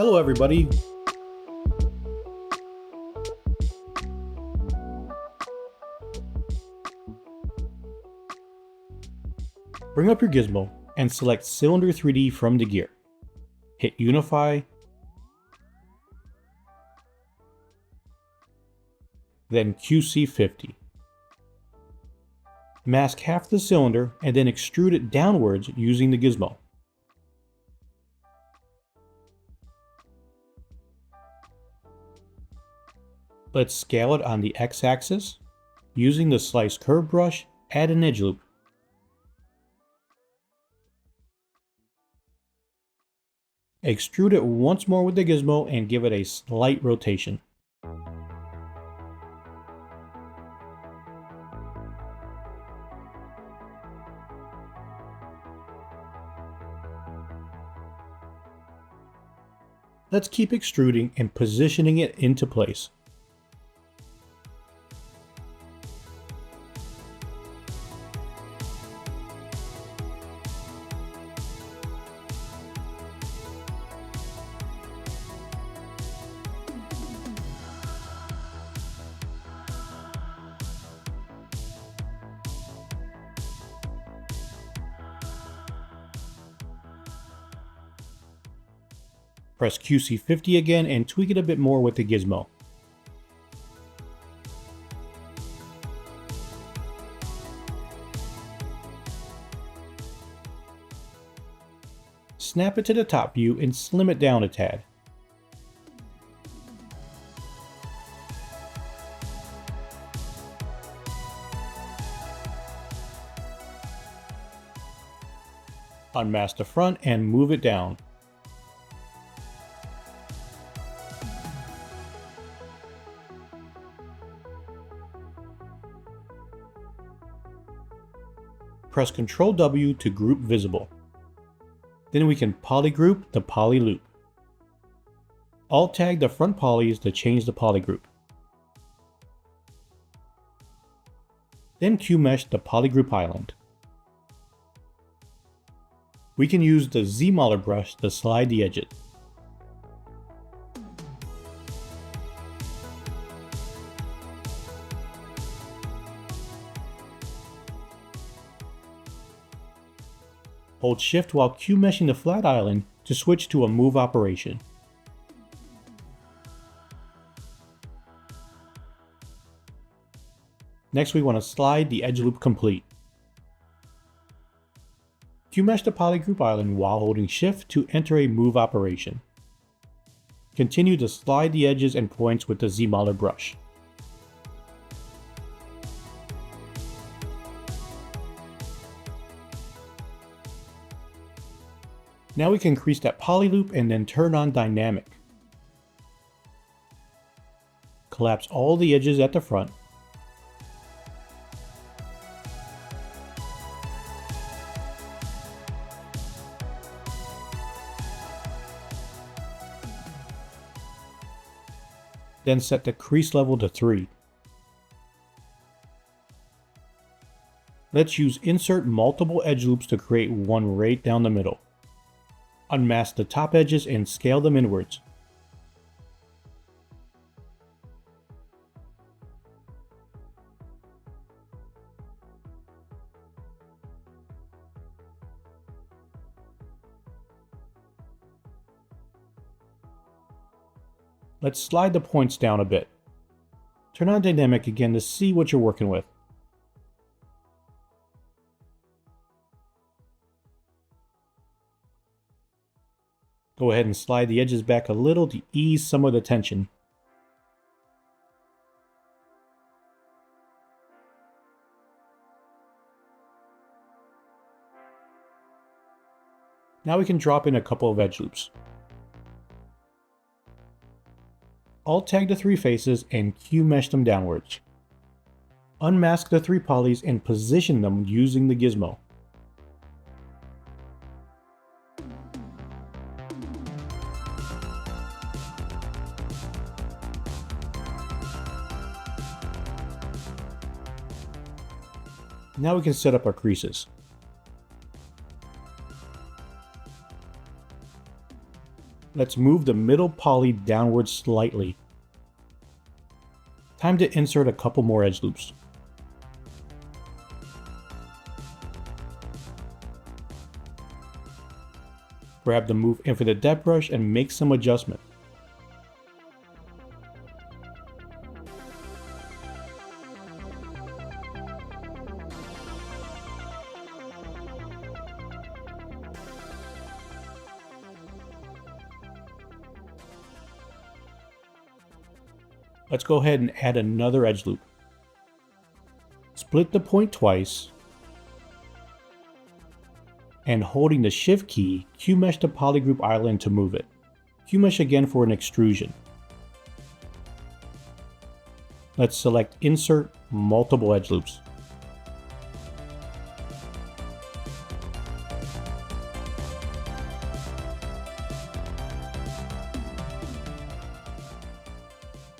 Hello everybody! Bring up your gizmo and select Cylinder 3D from the gear. Hit Unify, then QC50. Mask half the cylinder and then extrude it downwards using the gizmo. Let's scale it on the X-axis. Using the Slice Curve brush, add an edge loop. Extrude it once more with the gizmo and give it a slight rotation. Let's keep extruding and positioning it into place. Press QC50 again and tweak it a bit more with the gizmo. Snap it to the top view and slim it down a tad. Unmask the front and move it down. Press Ctrl W to group visible. Then we can polygroup the poly loop. Alt tag the front polys to change the polygroup. Then qmesh the polygroup island. We can use the ZBrush to slide the edges. Hold Shift while qmeshing the flat island to switch to a move operation. Next we want to slide the edge loop complete. Qmesh the polygroup island while holding Shift to enter a move operation. Continue to slide the edges and points with the ZBrush. Now we can crease that poly loop and then turn on dynamic. Collapse all the edges at the front. Then set the crease level to 3. Let's use Insert Multiple Edge Loops to create one right down the middle. Unmask the top edges and scale them inwards. Let's slide the points down a bit. Turn on dynamic again to see what you're working with. Go ahead and slide the edges back a little to ease some of the tension. Now we can drop in a couple of edge loops. Alt tag the 3 faces and qmesh them downwards. Unmask the 3 polys and position them using the gizmo. Now we can set up our creases. Let's move the middle poly downwards slightly. Time to insert a couple more edge loops. Grab the Move Infinite Depth brush and make some adjustment. Let's go ahead and add another edge loop. Split the point twice, and holding the Shift key, qmesh the polygroup island to move it. Qmesh again for an extrusion. Let's select Insert Multiple Edge Loops.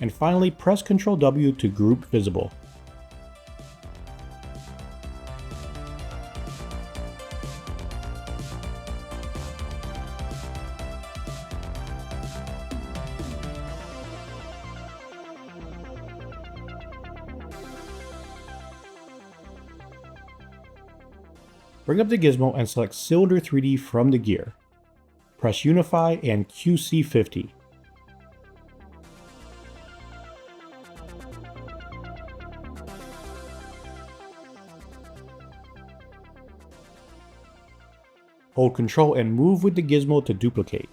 And finally, press Ctrl W to group visible. Bring up the gizmo and select Cylinder 3D from the gear. Press Unify and QC50. Hold Ctrl and move with the gizmo to duplicate.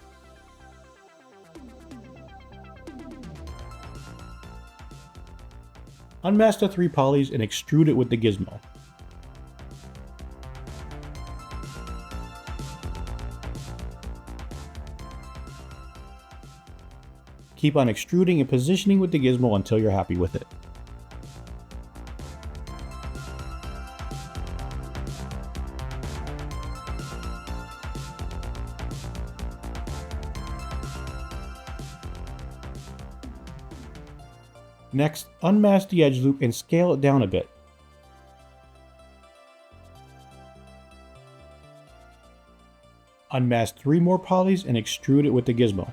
Unmask the 3 polys and extrude it with the gizmo. Keep on extruding and positioning with the gizmo until you're happy with it. Next, unmask the edge loop and scale it down a bit. Unmask 3 more polys and extrude it with the gizmo.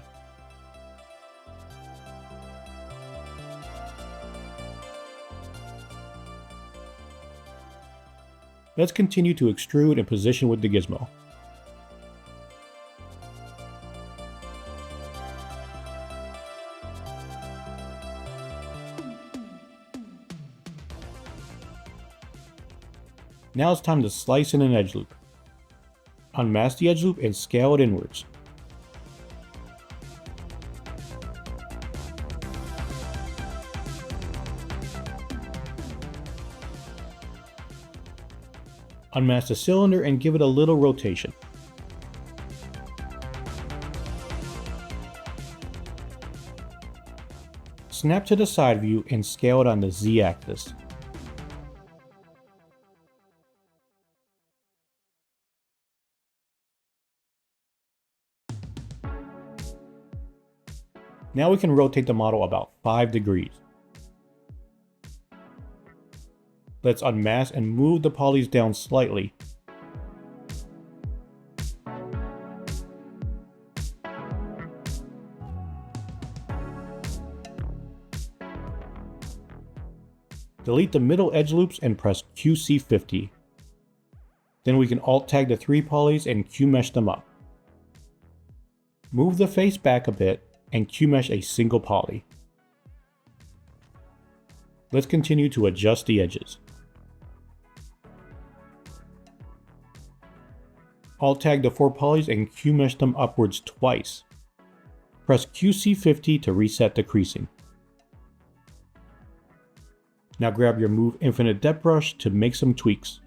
Let's continue to extrude and position with the gizmo. Now it's time to slice in an edge loop. Unmask the edge loop and scale it inwards. Unmask the cylinder and give it a little rotation. Snap to the side view and scale it on the Z-axis. Now we can rotate the model about 5 degrees. Let's unmask and move the polys down slightly. Delete the middle edge loops and press QC50. Then we can alt tag the 3 polys and qmesh them up. Move the face back a bit and qmesh a single poly. Let's continue to adjust the edges. Alt tag the 4 polys and qmesh them upwards twice. Press QC50 to reset the creasing. Now grab your Move Infinite Depth brush to make some tweaks.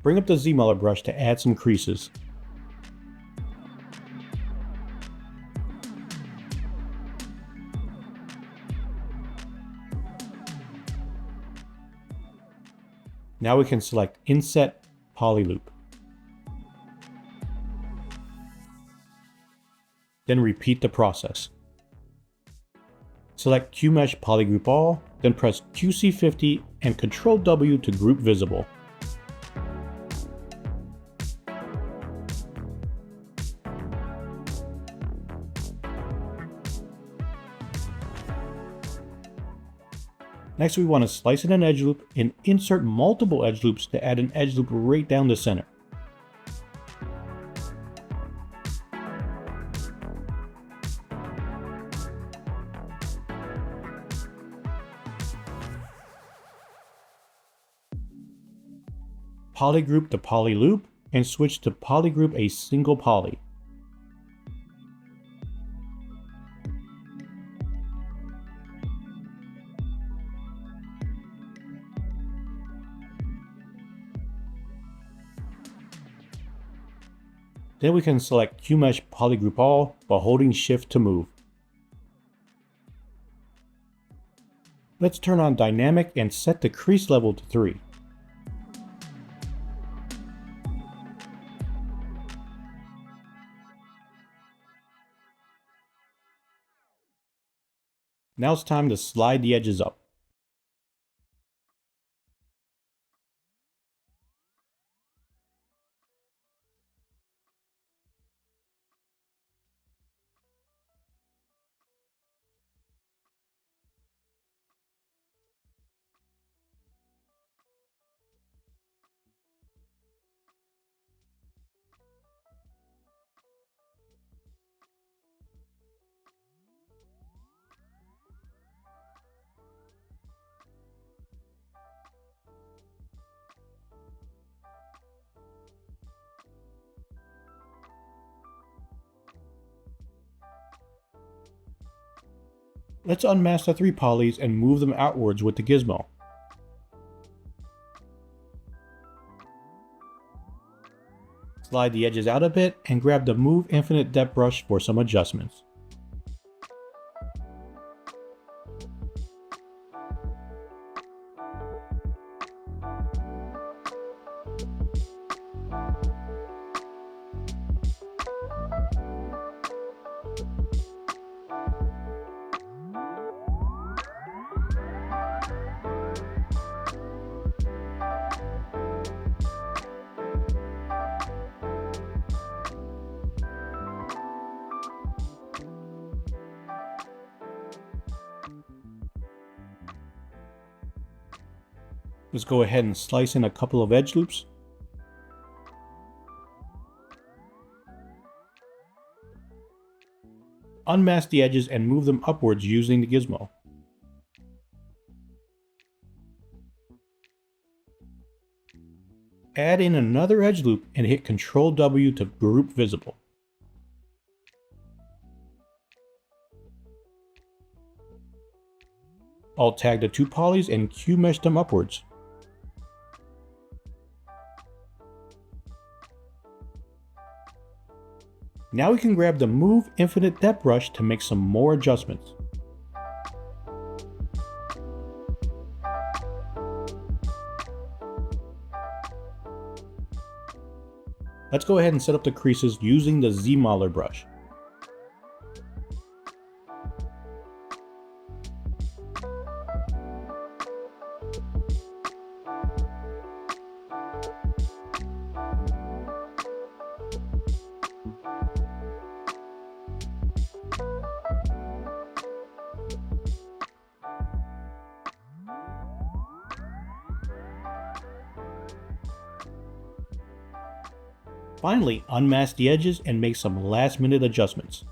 Bring up the ZBrush to add some creases. Now we can select Inset Poly Loop. Then repeat the process. Select QMesh Polygroup All, then press QC50 and Ctrl W to group visible. Next we want to slice in an edge loop and insert multiple edge loops to add an edge loop right down the center. Polygroup the poly loop and switch to polygroup a single poly. Then we can select QMesh Polygroup All while holding Shift to move. Let's turn on Dynamic and set the crease level to 3. Now it's time to slide the edges up. Let's unmask the 3 polys and move them outwards with the gizmo. Slide the edges out a bit and grab the Move Infinite Depth brush for some adjustments. Let's go ahead and slice in a couple of edge loops. Unmask the edges and move them upwards using the gizmo. Add in another edge loop and hit Ctrl W to group visible. Alt tag the 2 polys and QMesh them upwards. Now we can grab the Move Infinite Depth brush to make some more adjustments. Let's go ahead and set up the creases using the ZBrush. Finally, unmask the edges and make some last-minute adjustments.